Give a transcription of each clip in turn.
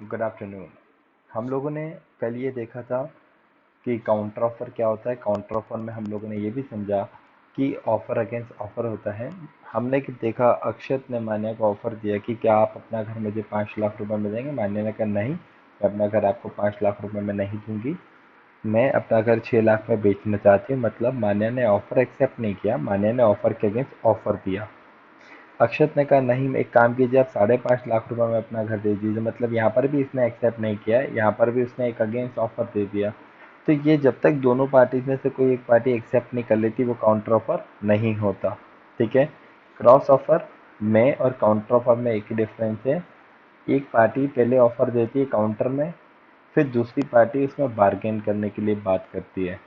Good afternoon. हम लोगों ने कल ये देखा था कि काउंटर ऑफर क्या होता है। काउंटर ऑफर में हम लोगों ने ये भी समझा कि ऑफर अगेंस्ट ऑफर होता है। हमने कि देखा अक्षत ने मान्या को ऑफर दिया कि क्या आप अपना घर मुझे 5 लाख रुपए में देंगे। मान्या ने कहा नहीं, मैं अपना घर आपको 5 लाख रुपए में नहीं दूंगी, मैं अपना घर 6 लाख में बेचना चाहती हूँ। मतलब मान्या ने ऑफर एक्सेप्ट नहीं किया, मान्या ने ऑफर के अगेंस्ट ऑफर दिया। अक्षत ने कहा नहीं, एक काम कीजिए, आप 5.5 लाख रुपए में अपना घर दे दीजिए। मतलब यहाँ पर भी इसने एक्सेप्ट नहीं किया, यहाँ पर भी उसने एक अगेंस्ट ऑफर दे दिया। तो ये जब तक दोनों पार्टी में से कोई एक पार्टी एक्सेप्ट नहीं कर लेती वो काउंटर ऑफर नहीं होता। ठीक है। क्रॉस ऑफर में और काउंटर ऑफर में एक ही डिफरेंस है। एक पार्टी पहले ऑफर देती है काउंटर में, फिर दूसरी पार्टी उसमें बार्गेन करने के लिए बात करती है।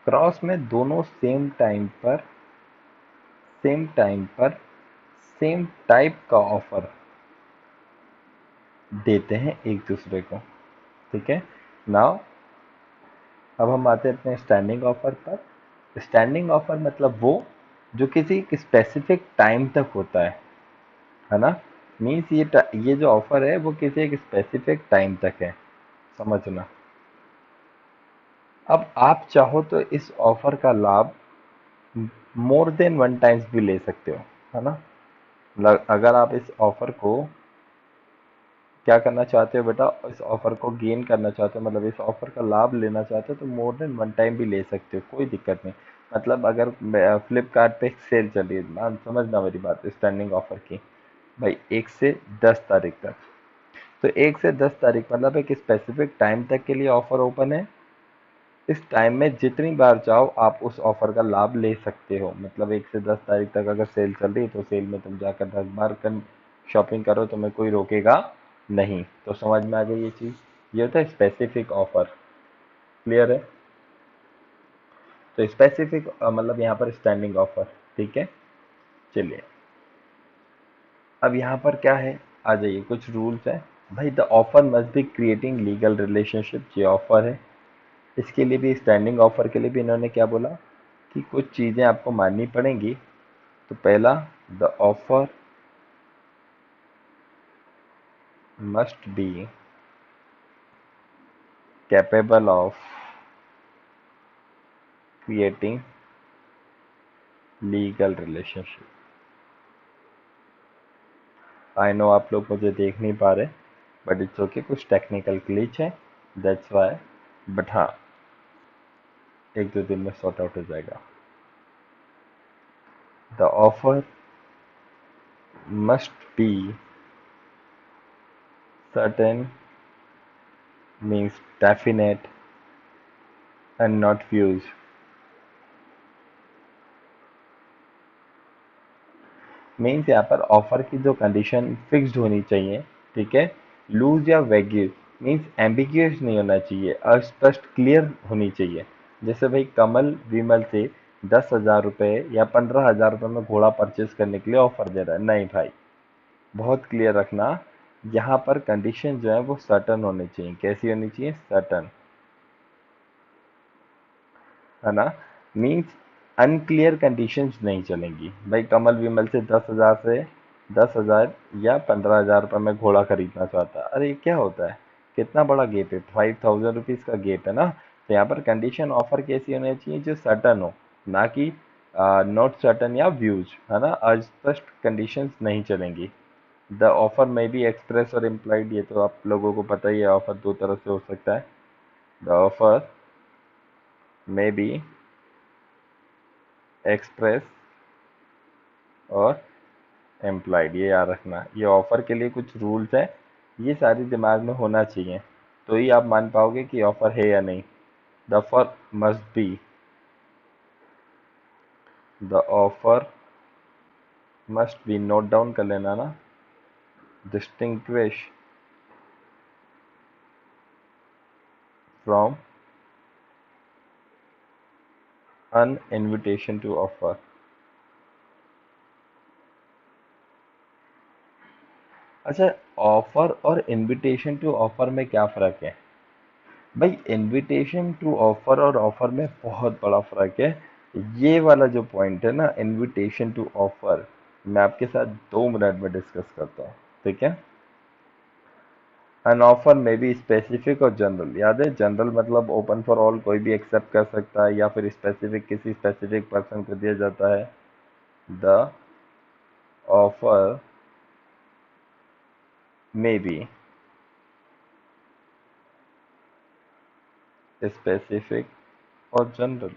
क्रॉस में दोनों सेम टाइम पर सेम टाइप का ऑफर देते हैं एक दूसरे को। ठीक है। नाउ अब हम आते हैं अपने स्टैंडिंग ऑफर पर। स्टैंडिंग ऑफर मतलब वो जो किसी स्पेसिफिक टाइम तक होता है ना। मीन्स ये जो ऑफर है वो किसी एक स्पेसिफिक टाइम तक है, समझना। अब आप चाहो तो इस ऑफर का लाभ मोर देन वन टाइम्स भी ले सकते हो, है ना। अगर आप इस ऑफर को क्या करना चाहते हो बेटा, इस ऑफर को गेन करना चाहते हो, मतलब इस ऑफर का लाभ लेना चाहते हो, तो मोर देन वन टाइम भी ले सकते हो, कोई दिक्कत नहीं। मतलब अगर फ्लिपकार्ट पे सेल चल रही है, समझना मेरी बात स्टैंडिंग ऑफर की, भाई 1 से 10 तारीख तक। तो 1 से 10 तारीख मतलब एक स्पेसिफिक टाइम तक के लिए ऑफर ओपन है। इस टाइम में जितनी बार चाहो आप उस ऑफर का लाभ ले सकते हो। मतलब 1 से 10 तारीख तक अगर सेल चल रही है तो सेल में तुम जाकर 10 बार शॉपिंग करो, तुम्हें कोई रोकेगा नहीं। तो समझ में आ गई ये चीज। ये होता है स्पेसिफिक ऑफर। क्लियर है। तो स्पेसिफिक मतलब यहाँ पर स्टैंडिंग ऑफर। ठीक है। चलिए अब यहाँ पर क्या है, आ जाइए, कुछ रूल्स है। भाई the offer must be creating legal relationship, ये ऑफर है। इसके लिए भी, स्टैंडिंग ऑफर के लिए भी इन्होंने क्या बोला कि कुछ चीजें आपको माननी पड़ेंगी। तो पहला, the offer must be capable of creating legal relationship. I know आप लोग मुझे देख नहीं पा रहे, बट इट्स ओके, कुछ टेक्निकल ग्लिच है, दैट्स वाई। बट हाँ, 1-2 दिन में सॉर्ट आउट हो जाएगा। The offer must be certain, means definite and not views. Means यहाँ पर ऑफर की जो कंडीशन फिक्स्ड होनी चाहिए। ठीक है। लूज या वैग्यू मीन्स एम्बिग्यूअस नहीं होना चाहिए, अस्पष्ट क्लियर होनी चाहिए। जैसे भाई कमल विमल से 10,000 रुपये या 15,000 रुपये में घोड़ा परचेज करने के लिए ऑफर दे रहा है, नहीं भाई, बहुत क्लियर रखना। यहाँ पर कंडीशन जो है वो सर्टन होनी चाहिए। कैसी होनी चाहिए? सर्टन, है ना। मीन्स अनक्लियर कंडीशंस नहीं चलेंगी। भाई कमल विमल से 10,000 या 15,000 रुपये में घोड़ा खरीदना चाहता है, अरे क्या होता है, कितना बड़ा गेप है, 5,000 रुपीज का गेप है ना। तो यहाँ पर कंडीशन ऑफर कैसी होनी चाहिए? जो सर्टन हो, ना कि नॉट सर्टन या व्यूज, है ना। अस्पष्ट कंडीशंस नहीं चलेंगी। द ऑफर में बी एक्सप्रेस और इम्प्लाइड, ये तो आप लोगों को पता ही है, ऑफर दो तरह से हो सकता है। द ऑफर में बी एक्सप्रेस और एम्प्लॉयड, ये याद रखना। ये ऑफर के लिए कुछ रूल्स है, ये सारी दिमाग में होना चाहिए, तो ही आप मान पाओगे कि ऑफर है या नहीं। The offer must be, the offer must be, note down कर लेना ना, distinguish from an invitation to offer. अच्छा, ऑफर और इनविटेशन टू ऑफर में क्या फ़र्क है? भाई इनविटेशन टू ऑफर और ऑफर में बहुत बड़ा फ़र्क है। ये वाला जो पॉइंट है ना, इनविटेशन टू ऑफर, मैं आपके साथ 2 मिनट में डिस्कस करता हूँ। ठीक है। एन ऑफर में बी स्पेसिफिक और जनरल। याद है, जनरल मतलब ओपन फॉर ऑल, कोई भी एक्सेप्ट कर सकता है, या फिर स्पेसिफिक किसी स्पेसिफिक पर्सन को दिया जाता है। द ऑफर में बी स्पेसिफिक और general.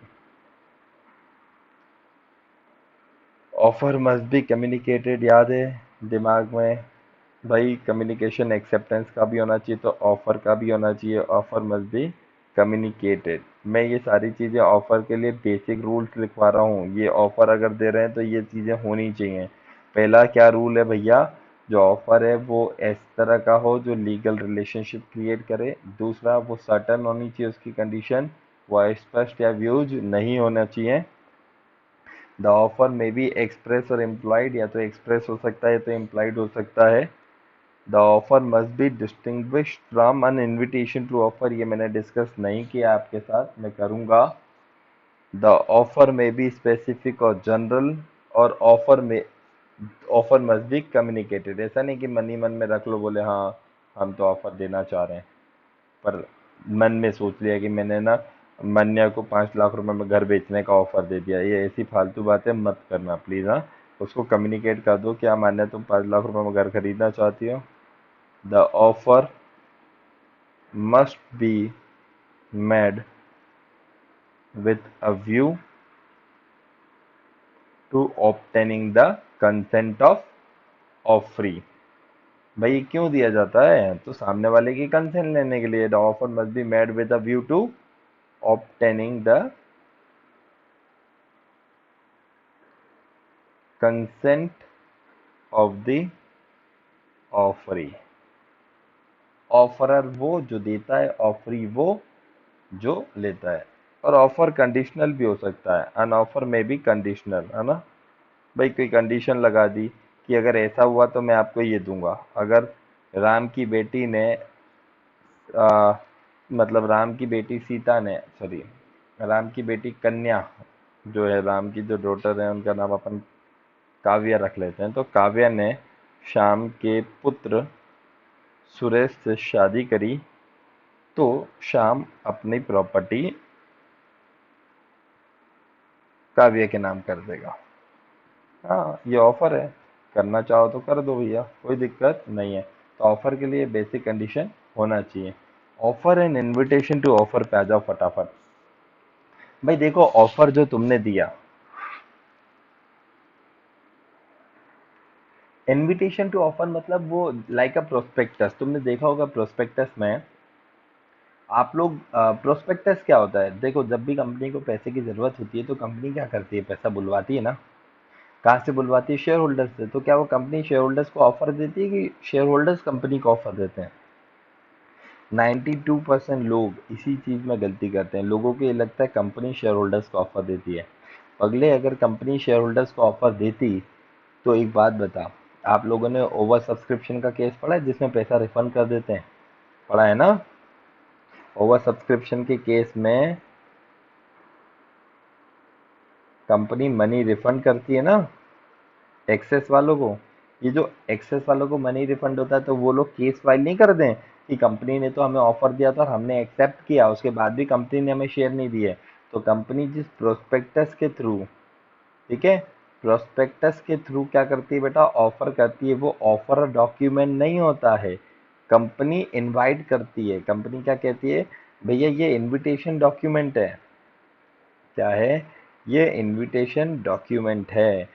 Offer must be communicated, याद है दिमाग में भाई, कम्युनिकेशन एक्सेप्टेंस का भी होना चाहिए तो ऑफर का भी होना चाहिए। Offer must be communicated. मैं ये सारी चीज़ें ऑफर के लिए बेसिक रूल्स लिखवा रहा हूँ। ये ऑफर अगर दे रहे हैं तो ये चीज़ें होनी चाहिए। पहला क्या रूल है भैया, जो ऑफर है वो इस तरह का हो जो लीगल रिलेशनशिप क्रिएट करे। दूसरा, वो सर्टन होनी चाहिए उसकी कंडीशन, वो स्पष्ट या व्यूज नहीं होना चाहिए। द ऑफर में बी एक्सप्रेस और इम्प्लॉयड, या तो एक्सप्रेस हो सकता है या तो इम्प्लॉयड हो सकता है। The offer must be distinguished from an invitation to offer, ये मैंने डिस्कस नहीं किया आपके साथ, मैं करूंगा। द ऑफर में बी स्पेसिफिक और जनरल, और ऑफर मस्ट बी कम्युनिकेटेड। ऐसा नहीं कि मन ही मन में रख लो, बोले हाँ हम तो ऑफर देना चाह रहे हैं, पर मन में सोच लिया कि मैंने ना मन्या को 5 लाख रुपए में घर बेचने का ऑफर दे दिया। ये ऐसी फालतू बातें मत करना प्लीज। हाँ, उसको कम्युनिकेट कर दो, क्या मान्या तुम 5 लाख रुपए में घर खरीदना चाहती हो। The offer must be made with a view to obtaining the consent of offeree. भाई क्यों दिया जाता है, तो सामने वाले की कंसेंट लेने के लिए। The offer must be made with a view to obtaining the consent of the offeree. Offeror वो जो देता है, ऑफरी वो जो लेता है। और ऑफर कंडीशनल भी हो सकता है, अन ऑफर में भी कंडीशनल, है ना भाई। कोई कंडीशन लगा दी कि अगर ऐसा हुआ तो मैं आपको ये दूंगा। अगर राम की बेटी ने आ, मतलब राम की बेटी सीता ने, सॉरी, राम की बेटी कन्या जो है, राम की जो डॉटर है उनका नाम अपन काव्या रख लेते हैं, तो काव्या ने श्याम के पुत्र सुरेश से शादी करी, तो श्याम अपनी प्रॉपर्टी काव्य के नाम कर देगा। हाँ, ये ऑफर है, करना चाहो तो कर दो भैया, कोई दिक्कत नहीं है। तो ऑफर के लिए बेसिक कंडीशन होना चाहिए। Offer and invitation to offer पे आ जाओ फटाफट। भाई देखो, ऑफर जो तुमने दिया, इनविटेशन टू ऑफर मतलब वो लाइक अ प्रोस्पेक्टस। तुमने देखा होगा प्रोस्पेक्टस में, आप लोग प्रोस्पेक्टस क्या होता है, देखो जब भी कंपनी को पैसे की जरूरत होती है तो कंपनी क्या करती है, पैसा बुलवाती है ना। कहाँ से बुलवाती है, शेयर होल्डर्स से। तो क्या वो कंपनी शेयर होल्डर्स को ऑफर देती है कि शेयर होल्डर्स कंपनी को ऑफर देते हैं। 92% लोग इसी चीज़ में गलती करते हैं। लोगों को ये लगता है कंपनी शेयर होल्डर्स को ऑफर देती है। अगले, अगर कंपनी शेयर होल्डर्स को ऑफर देती तो एक बात बता, आप लोगों ने ओवर सब्सक्रिप्शन का केस पढ़ा है जिसमें पैसा रिफंड कर देते हैं, पढ़ा है ना। ओवर सब्सक्रिप्शन के केस में कंपनी मनी रिफंड करती है ना एक्सेस वालों को। ये जो एक्सेस वालों को मनी रिफंड होता है, तो वो लोग केस फाइल नहीं कर दें कि कंपनी ने तो हमें ऑफर दिया था और हमने एक्सेप्ट किया, उसके बाद भी कंपनी ने हमें शेयर नहीं दिए। तो कंपनी जिस प्रोस्पेक्टस के थ्रू, ठीक है, प्रोस्पेक्टस के थ्रू क्या करती है बेटा, ऑफर करती है, वो ऑफर डॉक्यूमेंट नहीं होता है। कंपनी इनवाइट करती है, कंपनी क्या कहती है, भैया ये इनविटेशन डॉक्यूमेंट है। क्या है, ये इनविटेशन डॉक्यूमेंट है,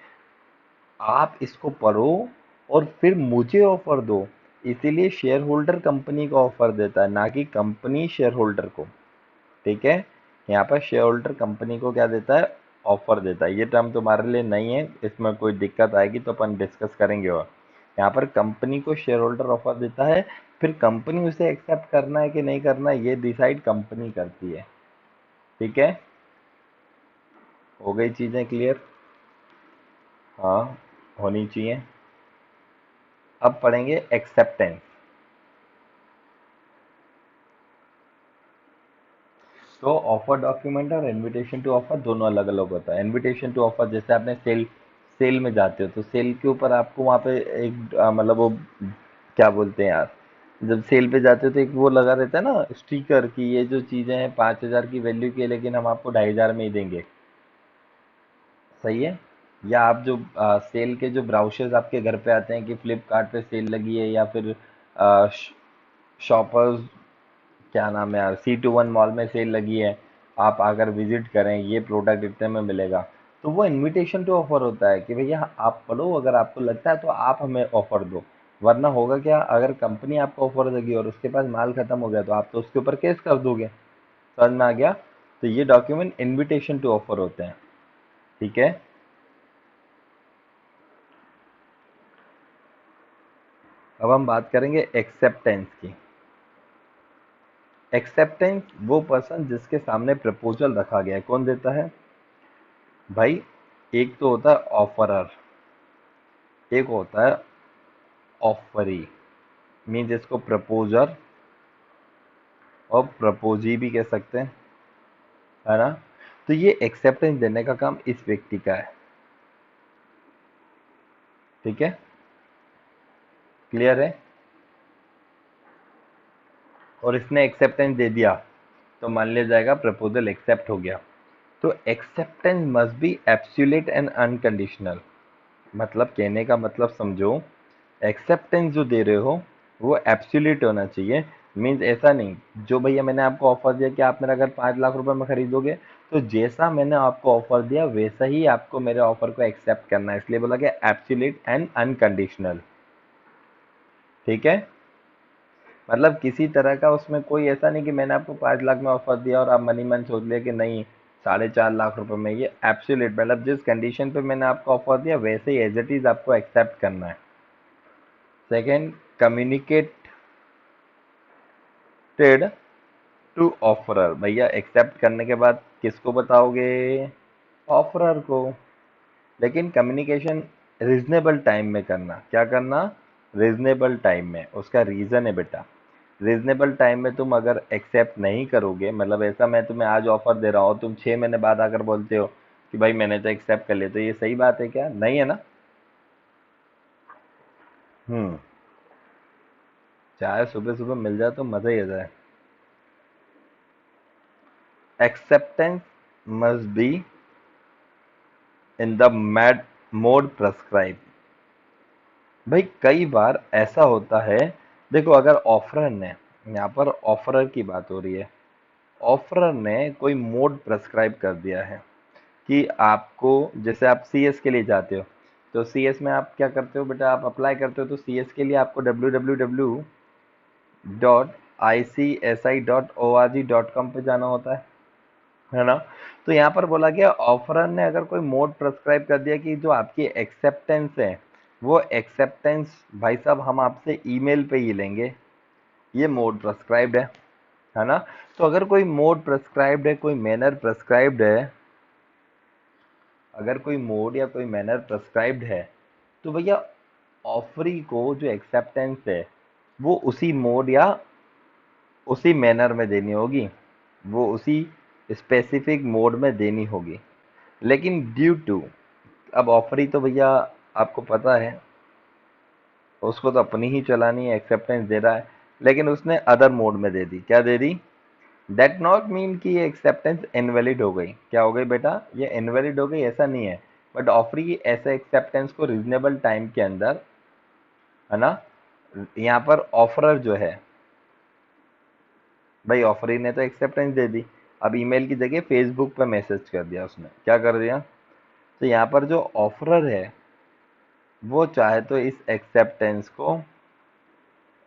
आप इसको पढ़ो और फिर मुझे ऑफर दो। इसीलिए शेयर होल्डर कंपनी को ऑफर देता है, ना कि कंपनी शेयर होल्डर को। ठीक है, यहाँ पर शेयर होल्डर कंपनी को क्या देता है, ऑफर देता है। ये टर्म तुम्हारे लिए नहीं है, इसमें कोई दिक्कत आएगी तो अपन डिस्कस करेंगे। और यहाँ पर कंपनी को शेयर होल्डर ऑफर देता है, फिर कंपनी उसे एक्सेप्ट करना है कि नहीं करना है ये डिसाइड कंपनी करती है। ठीक है, हो गई चीज़ें क्लियर। हाँ, होनी चाहिए। अब पढ़ेंगे एक्सेप्टेंस। तो ऑफर डॉक्यूमेंट और इनविटेशन टू ऑफर दोनों अलग अलग होता है। इनविटेशन टू ऑफर, जैसे आपने सेल सेल में जाते हो तो सेल के ऊपर आपको वहाँ पे एक मतलब वो क्या बोलते हैं यार, जब सेल पे जाते हो तो एक वो लगा रहता है ना स्टिकर कि ये जो चीजें हैं 5,000 की वैल्यू की है, लेकिन हम आपको 2,500 में ही देंगे। सही है। या आप जो सेल के जो ब्राउचर्स आपके घर पे आते हैं कि फ्लिपकार्ट पे सेल लगी है, या फिर शॉपर्स, क्या नाम है यार, C21 मॉल में सेल लगी है, आप अगर विजिट करें ये प्रोडक्ट इतने में मिलेगा, तो वो इनविटेशन टू ऑफर होता है कि भैया आप पढ़ो, अगर आपको लगता है तो आप हमें ऑफर दो। वरना होगा क्या, अगर कंपनी आपको ऑफर देगी और उसके पास माल खत्म हो गया तो आप तो उसके ऊपर केस कर दोगे। समझ में आ गया? तो ये डॉक्यूमेंट इनविटेशन टू ऑफर होते हैं। ठीक है। अब हम बात करेंगे एक्सेप्टेंस की। एक्सेप्टेंस वो पर्सन जिसके सामने प्रपोजल रखा गया है, कौन देता है भाई? एक तो होता है ऑफरर, एक होता है ऑफरी, मीन जिसको प्रपोजर और प्रपोजी भी कह सकते हैं, है ना? तो ये एक्सेप्टेंस देने का काम इस व्यक्ति का है। ठीक है, क्लियर है? और इसने एक्सेप्टेंस दे दिया तो मान लिया जाएगा प्रपोजल एक्सेप्ट हो गया। तो acceptance must be absolute and unconditional. मतलब कहने का मतलब समझो, एक्सेप्टेंस जो दे रहे हो वो एब्सोल्यूट होना चाहिए। मीन्स ऐसा नहीं, जो भैया मैंने आपको ऑफर दिया कि आप मेरा घर 5 लाख रुपए में खरीदोगे, तो जैसा मैंने आपको ऑफर दिया वैसा ही आपको मेरे ऑफर को एक्सेप्ट करना है, इसलिए बोला गया एब्सोल्यूट एंड अनकंडीशनल। ठीक है। मतलब किसी तरह का उसमें कोई ऐसा नहीं कि मैंने आपको 5 लाख में ऑफर दिया और आप मनी मन सोच लिया कि नहीं 4.5 लाख रुपए में। ये एब्सोल्यूट मतलब जिस कंडीशन पे मैंने आपको ऑफर दिया वैसे ही एज इट इज आपको एक्सेप्ट करना है। Second, communicated to offeror. भैया एक्सेप्ट करने के बाद किसको बताओगे? ऑफरर को। लेकिन कम्युनिकेशन रीजनेबल टाइम में करना। क्या करना? रीजनेबल टाइम में। उसका रीजन है बेटा, रीजनेबल टाइम में तुम अगर एक्सेप्ट नहीं करोगे, मतलब ऐसा मैं तुम्हें आज ऑफर दे रहा हूँ, तुम 6 महीने बाद आकर बोलते हो कि भाई मैंने तो एक्सेप्ट कर लिया, तो ये सही बात है क्या? नहीं है ना। हम्म। चाहे सुबह सुबह मिल जाए तो मजा ही आ जाए। Acceptance must be in the mad mode prescribe. भाई कई बार ऐसा होता है, देखो अगर ऑफरर ने, यहाँ पर ऑफरर की बात हो रही है, ऑफरर ने कोई मोड प्रेस्क्राइब कर दिया है कि आपको, जैसे आप CS के लिए जाते हो, तो CS में आप क्या करते हो बेटा, आप अप्लाई करते हो तो CS के लिए आपको www.icsi.org.com पे जाना होता है ना? तो यहाँ पर बोला गया ऑफरर ने अगर कोई मोड प्रेस्क्राइब कर दिया कि जो आपकी एक्सेप्टेंस है, वो एक्सेप्टेंस भाई साहब हम आपसे ईमेल पे ही लेंगे, ये मोड प्रेस्क्राइब्ड है ना? तो अगर कोई मोड प्रेस्क्राइब्ड है, कोई मैनर प्रेस्क्राइब्ड है, अगर कोई मोड या कोई मैनर प्रेस्क्राइब्ड है, तो भैया ऑफरी को जो एक्सेप्टेंस है वो उसी मोड या उसी मैनर में देनी होगी, वो उसी स्पेसिफिक मोड में देनी होगी। लेकिन ड्यू टू, अब ऑफरी तो भैया आपको पता है उसको तो अपनी ही चलानी है, एक्सेप्टेंस दे रहा है, लेकिन उसने अदर मोड में दे दी। क्या दे दी? दैट नॉट मीन कि ये एक्सेप्टेंस इनवैलिड हो गई। क्या हो गई बेटा? ये इनवैलिड हो गई ऐसा नहीं है, बट ऑफरी ऐसे एक्सेप्टेंस को रीजनेबल टाइम के अंदर, है ना, यहाँ पर ऑफरर जो है, भाई ऑफरी ने तो एक्सेप्टेंस दे दी, अब ईमेल की जगह फेसबुक पे मैसेज कर दिया उसने, क्या कर दिया? तो यहाँ पर जो ऑफरर है वो चाहे तो इस एक्सेप्टेंस को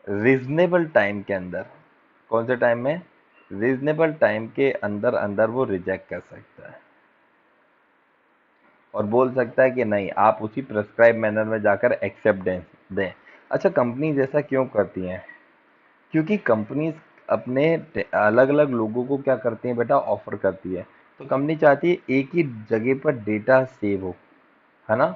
रीजनेबल टाइम के अंदर, कौन से टाइम में? रीजनेबल टाइम के अंदर अंदर वो रिजेक्ट कर सकता है और बोल सकता है कि नहीं आप उसी प्रेस्क्राइब मैनर में जाकर एक्सेप्ट दें। अच्छा, कंपनीज ऐसा क्यों करती हैं? क्योंकि कंपनीज अपने अलग अलग लोगों को क्या करती हैं बेटा, ऑफर करती है। तो कंपनी चाहती है एक ही जगह पर डेटा सेव हो, है ना,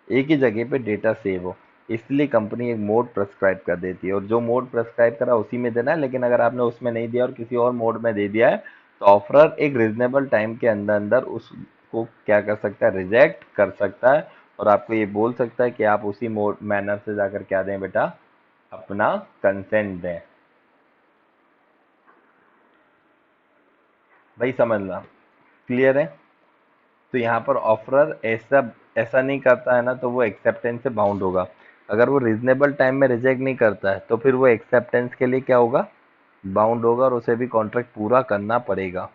एक ही जगह पे डेटा सेव हो, इसलिए कंपनी एक मोड प्रेस्क्राइब कर देती है, और जो मोड प्रेस्क्राइब करा उसी में देना है। लेकिन अगर आपने उसमें नहीं दिया और किसी और मोड में दे दिया है, तो ऑफरर एक रीजनेबल टाइम के अंदर अंदर उसको क्या कर सकता है, रिजेक्ट कर सकता है, और आपको ये बोल सकता है कि आप उसी मोड मैनर से जाकर क्या दें बेटा, अपना कंसेंट दें। भाई समझना, क्लियर है? तो यहाँ पर ऑफरर ऐसा ऐसा नहीं करता है ना, तो वो एक्सेप्टेंस से बाउंड होगा। अगर वो रीजनेबल टाइम में रिजेक्ट नहीं करता है तो फिर वो एक्सेप्टेंस के लिए क्या होगा, बाउंड होगा, और उसे भी कॉन्ट्रैक्ट पूरा करना पड़ेगा।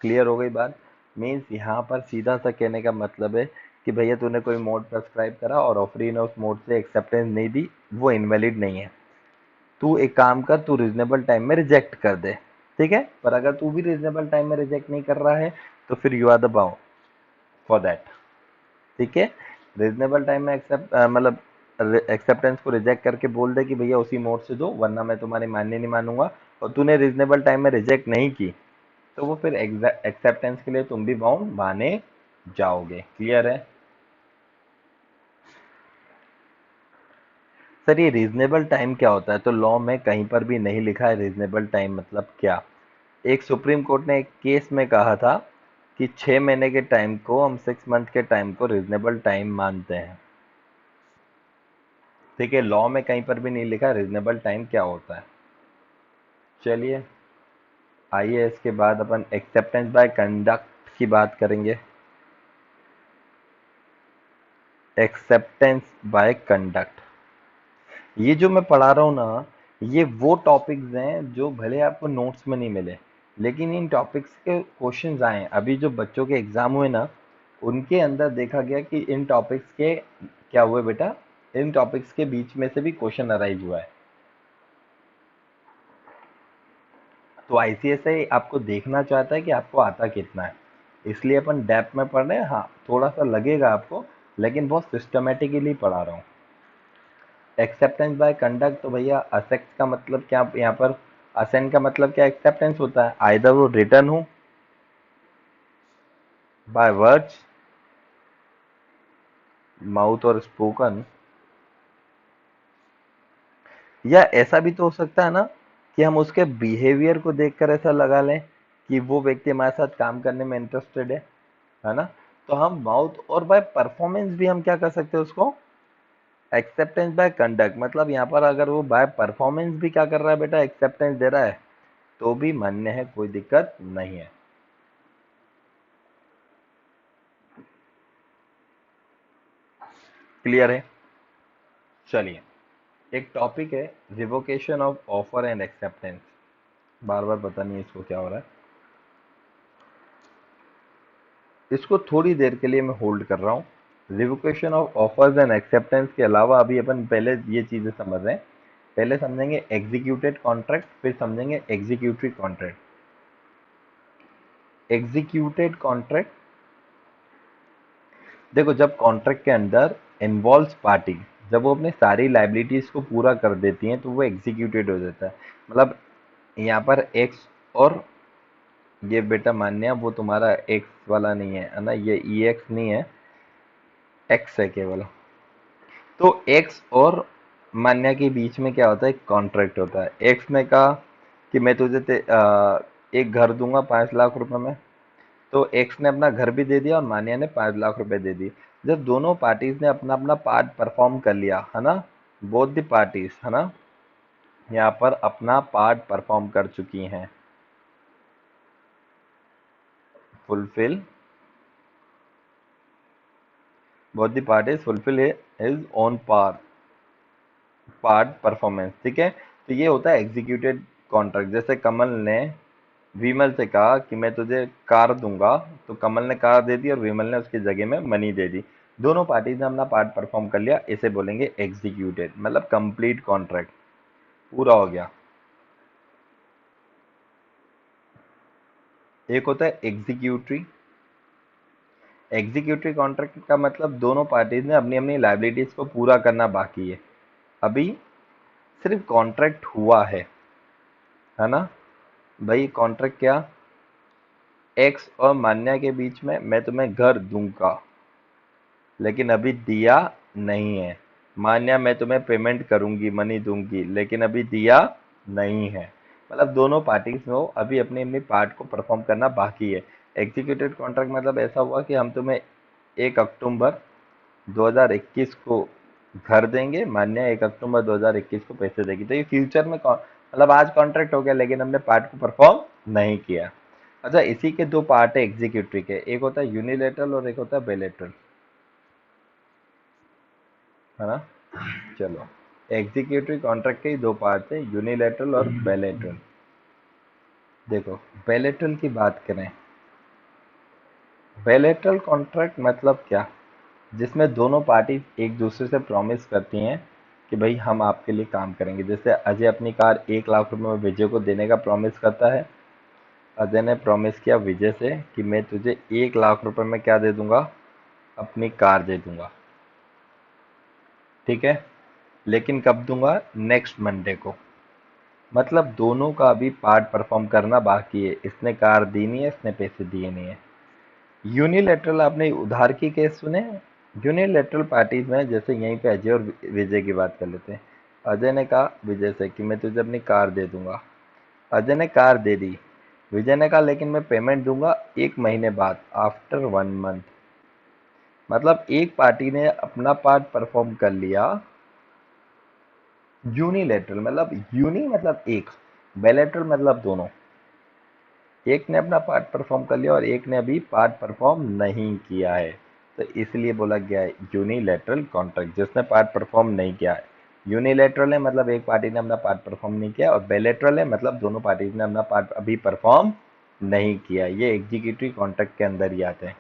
क्लियर हो गई बात? मीन्स यहाँ पर सीधा सा कहने का मतलब है कि भैया तूने कोई मोड प्रेस्क्राइब करा और ऑफरी ने उस मोड से एक्सेप्टेंस नहीं दी, वो इनवैलिड नहीं है। तू एक काम कर, तू रीजनेबल टाइम में रिजेक्ट कर दे, ठीक है? पर अगर तू भी रीजनेबल टाइम में रिजेक्ट नहीं कर रहा है तो फिर you are the bound for that, ठीक है? रीजनेबल टाइम में मतलब एक्सेप्टेंस को रिजेक्ट करके बोल दे कि भैया उसी मोड से दो, वरना मैं तुम्हारी माननी नहीं मानूंगा, और तूने रीजनेबल टाइम में रिजेक्ट नहीं की तो वो फिर एक्सेप्टेंस के लिए तुम भी बाउंड माने जाओगे। क्लियर है? सर ये रीजनेबल टाइम क्या होता है? तो लॉ में कहीं पर भी नहीं लिखा है रीजनेबल टाइम मतलब क्या। एक सुप्रीम कोर्ट ने एक केस में कहा था कि 6 महीने के टाइम को हम 6 मंथ के टाइम को रीजनेबल टाइम मानते हैं, ठीक है? लॉ में कहीं पर भी नहीं लिखा रीजनेबल टाइम क्या होता है। चलिए आइए इसके बाद अपन एक्सेप्टेंस बाय कंडक्ट की बात करेंगे। एक्सेप्टेंस बाय कंडक्ट, ये जो मैं पढ़ा रहा हूँ ना, ये वो टॉपिक्स हैं जो भले आपको नोट्स में नहीं मिले, लेकिन इन टॉपिक्स के क्वेश्चंस आए। अभी जो बच्चों के एग्जाम हुए ना, उनके अंदर देखा गया कि इन टॉपिक्स के क्या हुए बेटा, इन टॉपिक्स के बीच में से भी क्वेश्चन अराइज हुआ है। तो आईसीएसआई आपको देखना चाहता है कि आपको आता कितना है, इसलिए अपन डेप्थ में पढ़ रहे हैं। हाँ थोड़ा सा लगेगा आपको, लेकिन बहुत सिस्टमेटिकली पढ़ा रहा हूँ। एक्सेप्टेंस बाय कंडक्ट, तो भैया असेक्ट का मतलब क्या यहाँ पर, असेंट का मतलब क्या एक्सेप्टेंस होता है, आइदर वो रिटर्न हो बाय वर्ड्स, माउथ और स्पोकन, या ऐसा भी तो हो सकता है ना कि हम उसके बिहेवियर को देखकर ऐसा लगा लें कि वो व्यक्ति हमारे साथ काम करने में इंटरेस्टेड है ना? तो हम माउथ और बाय परफॉर्मेंस भी हम क्या कर सकते हैं उसको, एक्सेप्टेंस बाय कंडक्ट, मतलब यहाँ पर अगर वो बाय परफॉर्मेंस भी क्या कर रहा है बेटा, एक्सेप्टेंस दे रहा है, तो भी मान्य है, कोई दिक्कत नहीं है। क्लियर है? चलिए, एक टॉपिक है revocation of offer and acceptance. बार बार पता नहीं इसको क्या हो रहा है, इसको थोड़ी देर के लिए मैं होल्ड कर रहा हूँ। Revocation of offers and acceptance के अलावा अभी अपन पहले ये चीजें समझ रहे हैं। पहले समझेंगे एग्जीक्यूटेड कॉन्ट्रैक्ट, फिर समझेंगे एग्जीक्यूटरी कॉन्ट्रैक्ट। एग्जीक्यूटेड कॉन्ट्रैक्ट, देखो जब कॉन्ट्रैक्ट के अंदर इन्वॉल्व्स पार्टी, जब वो अपनी सारी लाइबिलिटीज को पूरा कर देती हैं तो वो एग्जीक्यूटेड हो जाता है। मतलब यहाँ पर एक्स और ये बेटा मान्या वो तुम्हारा एक्स वाला नहीं है ना, ये ई एक्स नहीं है, एक्स है केवल। तो एक्स और मान्या के बीच में क्या होता है, एक कॉन्ट्रैक्ट होता है। एक्स ने कहा कि मैं तुझे एक घर दूंगा 5 लाख रुपए में, तो एक्स ने अपना घर भी दे दिया और मान्या ने 5 लाख रुपए दे दी। जब दोनों पार्टीज ने अपना अपना पार्ट परफॉर्म कर लिया है ना, बोथ द पार्टीज है ना, यहाँ पर अपना पार्ट परफॉर्म कर चुकी हैं, fulfil, both the parties fulfil his own part performance, ठीक है? तो ये होता है एग्जीक्यूटेड कॉन्ट्रैक्ट। जैसे कमल ने विमल से कहा कि मैं तुझे कार दूंगा, तो कमल ने कार दे दी और विमल ने उसकी जगह में मनी दे दी। दोनों पार्टीज ने अपना पार्ट परफॉर्म कर लिया, इसे बोलेंगे एग्जीक्यूटेड, मतलब कंप्लीट कॉन्ट्रैक्ट, पूरा हो गया। एक होता है एग्जीक्यूटरी। एग्जीक्यूटरी कॉन्ट्रैक्ट का मतलब दोनों पार्टीज ने अपनी अपनी लाइबिलिटीज को पूरा करना बाकी है, अभी सिर्फ कॉन्ट्रैक्ट हुआ है ना? भाई कॉन्ट्रैक्ट क्या, एक्स और मान्या के बीच में मैं तुम्हें घर दूंगा, लेकिन अभी दिया नहीं है। मान्या मैं तुम्हें पेमेंट करूंगी, मनी दूंगी, लेकिन अभी दिया नहीं है। मतलब दोनों पार्टीज को अभी अपनी अपनी पार्ट को परफॉर्म करना बाकी है। एग्जीक्यूटेड कॉन्ट्रैक्ट मतलब ऐसा हुआ कि हम तुम्हें 1 अक्टूबर 2021 को घर देंगे, मान्या 1 अक्टूबर 2021 को पैसे देगी। तो ये फ्यूचर में मतलब आज कॉन्ट्रैक्ट हो गया लेकिन हमने पार्ट को परफॉर्म नहीं किया। अच्छा, इसी के दो पार्ट है एग्जीक्यूटिव के, एक होता है यूनिलेटरल और एक होता है बायलैटरल, है ना। चलो, एग्जीक्यूटिव कॉन्ट्रैक्ट के ही दो पार्ट है, यूनिलेटरल और बायलैटरल। देखो, बायलैटरल की बात करें, बायलैटरल कॉन्ट्रैक्ट मतलब क्या, जिसमें दोनों पार्टी एक दूसरे से प्रॉमिस करती हैं कि भाई हम आपके लिए काम करेंगे। जैसे अजय अपनी कार 1 लाख रुपए में विजय को देने का प्रॉमिस करता है। अजय ने प्रॉमिस किया विजय से कि मैं तुझे 1 लाख रुपए में क्या दे दूंगा, अपनी कार दे दूंगा। ठीक है, लेकिन कब दूंगा, नेक्स्ट मंडे को। मतलब दोनों का अभी पार्ट परफॉर्म करना बाकी है, इसने कार दी नहीं है, इसने पैसे दिए नहीं है। यूनिलेटरल, आपने उधार की केस सुने हैं? यूनिलेटरल पार्टीज में, जैसे यहीं पे अजय और विजय की बात कर लेते हैं। अजय ने कहा विजय से कि मैं तुझे अपनी कार दे दूंगा। अजय ने कार दे दी। विजय ने कहा लेकिन मैं पेमेंट दूंगा 1 महीने बाद, आफ्टर 1 मंथ। मतलब एक पार्टी ने अपना पार्ट परफॉर्म कर लिया, यूनिलेटरल मतलब यूनि मतलब एक, बायलैटरल मतलब दोनों। एक ने अपना पार्ट परफॉर्म कर लिया और एक ने अभी पार्ट परफॉर्म नहीं किया है, तो इसलिए बोला गया है यूनिलैटरल कॉन्ट्रैक्ट, जिसने पार्ट परफॉर्म नहीं किया है। यूनिलैटरल है मतलब एक पार्टी ने अपना पार्ट परफॉर्म नहीं किया, और बायलैटरल है मतलब दोनों पार्टीज ने अपना पार्ट अभी परफॉर्म नहीं किया। ये एग्जीक्यूटिव कॉन्ट्रैक्ट के अंदर ही आते हैं।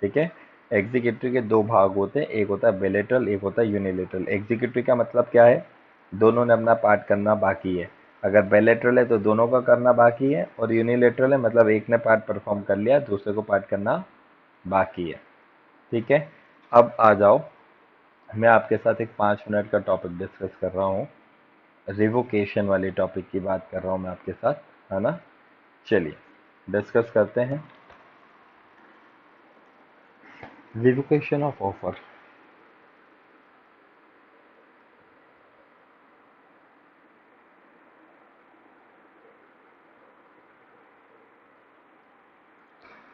ठीक है, एग्जीक्यूटिव के दो भाग होते हैं, एक होता है बायलैटरल, एक होता है यूनिलैटरल। एग्जीक्यूटिव का मतलब क्या है, दोनों ने अपना पार्ट करना बाकी है। अगर बायलैटरल है तो दोनों का करना बाकी है, और यूनिलैटरल है मतलब एक ने पार्ट परफॉर्म कर लिया, दूसरे को पार्ट करना बाकी है। ठीक है, अब आ जाओ, मैं आपके साथ एक 5 मिनट का टॉपिक डिस्कस कर रहा हूँ, रिवोकेशन वाले टॉपिक की बात कर रहा हूँ मैं आपके साथ, है ना। चलिए डिस्कस करते हैं, रिवोकेशन ऑफ ऑफर।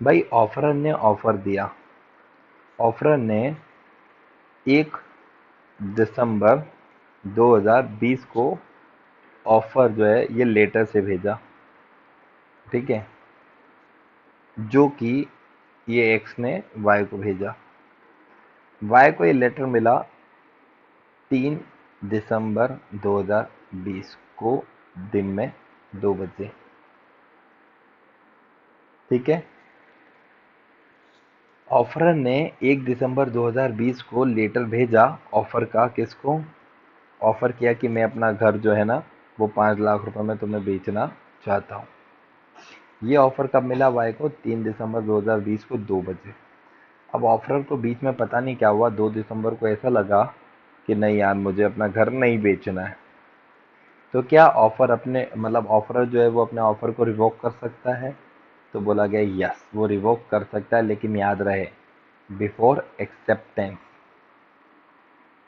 भाई ऑफरर ने ऑफर दिया, ऑफरर ने 1 दिसंबर 2020 को ऑफर जो है ये लेटर से भेजा। ठीक है, जो कि ये एक्स ने वाई को भेजा। वाई को ये लेटर मिला 3 दिसंबर 2020 को दिन में 2 बजे। ठीक है, ऑफरर ने 1 दिसंबर 2020 को लेटर भेजा ऑफर का, किसको, ऑफर किया कि मैं अपना घर जो है ना वो 5 लाख रुपए में तुम्हें बेचना चाहता हूँ। ये ऑफर कब मिला वाई को, 3 दिसंबर 2020 को 2 बजे। अब ऑफरर को बीच में पता नहीं क्या हुआ, 2 दिसंबर को ऐसा लगा कि नहीं यार मुझे अपना घर नहीं बेचना है। तो क्या ऑफर अपने मतलब ऑफरर जो है वो अपने ऑफर को रिवोक कर सकता है? तो बोला गया यस वो रिवोक कर सकता है, लेकिन याद रहे बिफोर एक्सेप्टेंस।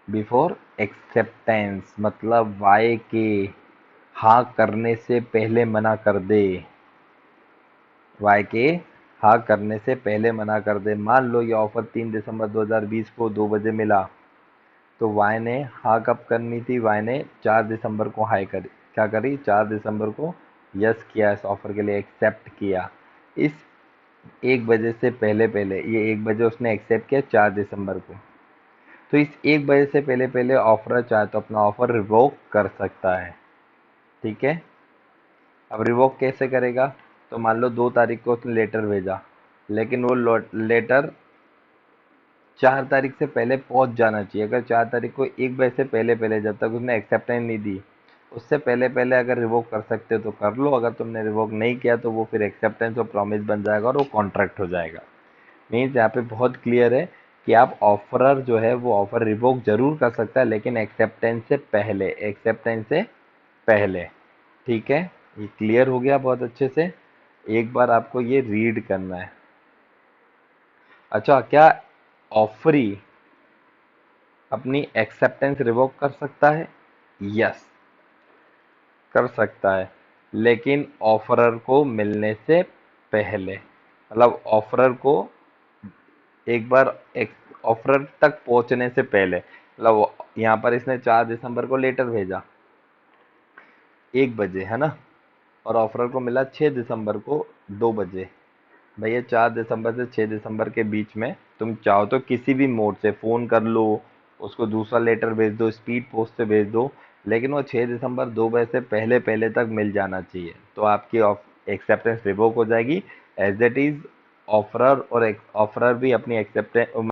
बिफोर एक्सेप्टेंस मतलब वाई के हाँ करने से पहले मना कर दे। वाई के हाँ करने से पहले मना कर दे। मान लो ये ऑफर 3 दिसंबर 2020 को 2 बजे मिला, तो वाई ने हाँ कब करनी थी, वाई ने 4 दिसंबर को हाई करी, क्या करी, 4 दिसंबर को यस किया, इस ऑफर के लिए एक्सेप्ट किया। इस 1 बजे से पहले पहले, ये 1 बजे उसने एक्सेप्ट किया 4 दिसंबर को, तो इस 1 बजे से पहले पहले ऑफर चाहे तो अपना ऑफर रिवोक कर सकता है। ठीक है, अब रिवोक कैसे करेगा, तो मान लो 2 तारीख को उसने लेटर भेजा, लेकिन वो लेटर 4 तारीख से पहले पहुंच जाना चाहिए। अगर 4 तारीख को 1 बजे से पहले पहले, जब तक उसने एक्सेप्टेंस नहीं दी, उससे पहले पहले अगर रिवोक कर सकते हो तो कर लो। अगर तुमने रिवोक नहीं किया तो वो फिर एक्सेप्टेंस और प्रॉमिस बन जाएगा और वो कॉन्ट्रैक्ट हो जाएगा। मीन्स यहाँ पे बहुत क्लियर है कि आप ऑफरर जो है वो ऑफर रिवोक जरूर कर सकता है, लेकिन एक्सेप्टेंस से पहले, एक्सेप्टेंस से पहले। ठीक है, ये क्लियर हो गया बहुत अच्छे से। एक बार आपको ये रीड करना है। अच्छा, क्या ऑफरी अपनी एक्सेप्टेंस रिवोक कर सकता है? यस, कर सकता है, लेकिन ऑफरर को मिलने से पहले। मतलब ऑफरर को एक बार एक ऑफरर तक पहुंचने से पहले, मतलब यहाँ पर इसने 4 दिसंबर को लेटर भेजा 1 बजे, है ना, और ऑफर को मिला 6 दिसंबर को 2 बजे। भैया 4 दिसंबर से 6 दिसंबर के बीच में तुम चाहो तो किसी भी मोड से फ़ोन कर लो, उसको दूसरा लेटर भेज दो, स्पीड पोस्ट से भेज दो, लेकिन वो 6 दिसंबर 2 बजे से पहले पहले तक मिल जाना चाहिए, तो आपकी एक्सेप्टेंस रिवोक हो जाएगी। एज इट इज़ ऑफरर और ऑफरर भी अपनी एक्सेप्टेंस